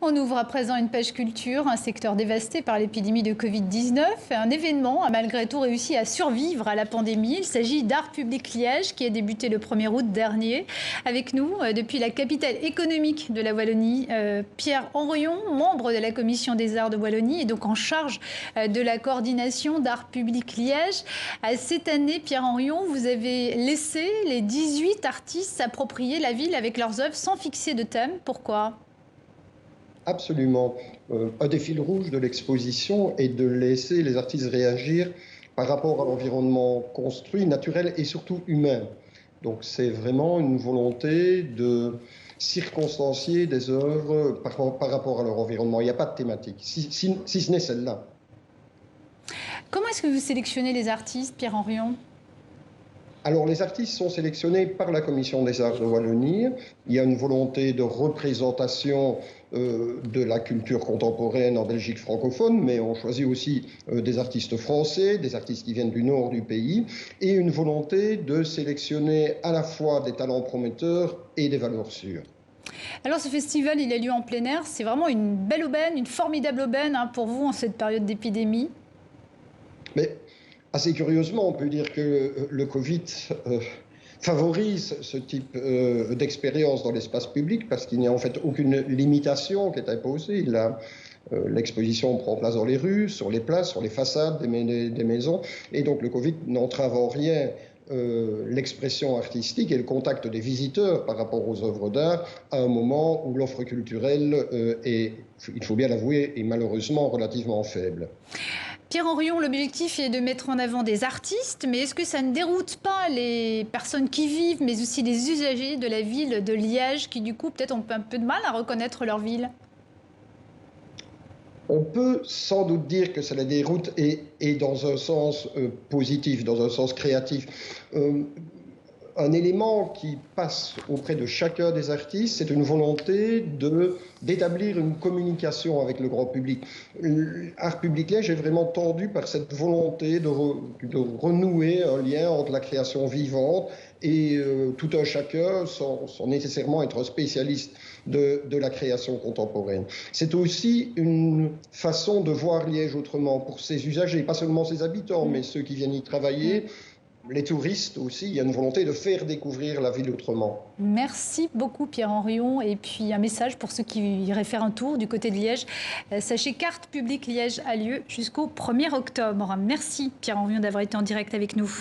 On ouvre à présent une page culture, un secteur dévasté par l'épidémie de Covid-19. Un événement a malgré tout réussi à survivre à la pandémie. Il s'agit d'Art Public Liège qui a débuté le 1er août dernier. Avec nous, depuis la capitale économique de la Wallonie, Pierre Henrion, membre de la commission des arts de Wallonie et donc en charge de la coordination d'Art Public Liège. Cette année, Pierre Henrion, vous avez laissé les 18 artistes s'approprier la ville avec leurs œuvres sans fixer de thème. Pourquoi ? Absolument. Un des fils rouges de l'exposition est de laisser les artistes réagir par rapport à l'environnement construit, naturel et surtout humain. Donc c'est vraiment une volonté de circonstancier des œuvres par rapport à leur environnement. Il n'y a pas de thématique, si ce n'est celle-là. Comment est-ce que vous sélectionnez les artistes, Pierre Henrion ? Alors, les artistes sont sélectionnés par la Commission des arts de Wallonie. Il y a une volonté de représentation de la culture contemporaine en Belgique francophone, mais on choisit aussi des artistes français, des artistes qui viennent du nord du pays, et une volonté de sélectionner à la fois des talents prometteurs et des valeurs sûres. Alors ce festival, il a lieu en plein air. C'est vraiment une belle aubaine, une formidable aubaine pour vous en cette période d'épidémie. Mais assez curieusement, on peut dire que le Covid favorise ce type d'expérience dans l'espace public parce qu'il n'y a en fait aucune limitation qui est imposée. L'exposition prend place dans les rues, sur les places, sur les façades des maisons. Et donc le Covid n'entrave en rien l'expression artistique et le contact des visiteurs par rapport aux œuvres d'art à un moment où l'offre culturelle est, il faut bien l'avouer, est malheureusement relativement faible. Pierre Henrion, l'objectif est de mettre en avant des artistes, mais est-ce que ça ne déroute pas les personnes qui vivent, mais aussi les usagers de la ville de Liège, qui du coup peut-être ont un peu de mal à reconnaître leur ville ? On peut sans doute dire que ça la déroute et dans un sens positif, dans un sens créatif. Un élément qui passe auprès de chacun des artistes, c'est une volonté d'établir une communication avec le grand public. Art Public Liège est vraiment tendu par cette volonté de renouer un lien entre la création vivante et tout un chacun sans nécessairement être un spécialiste de la création contemporaine. C'est aussi une façon de voir Liège autrement pour ses usagers, pas seulement ses habitants, mais ceux qui viennent y travailler. Les touristes aussi, il y a une volonté de faire découvrir la ville autrement. Merci beaucoup Pierre Henrion. Et puis un message pour ceux qui iraient faire un tour du côté de Liège. Sachez qu'Art Public Liège a lieu jusqu'au 1er octobre. Merci Pierre Henrion d'avoir été en direct avec nous.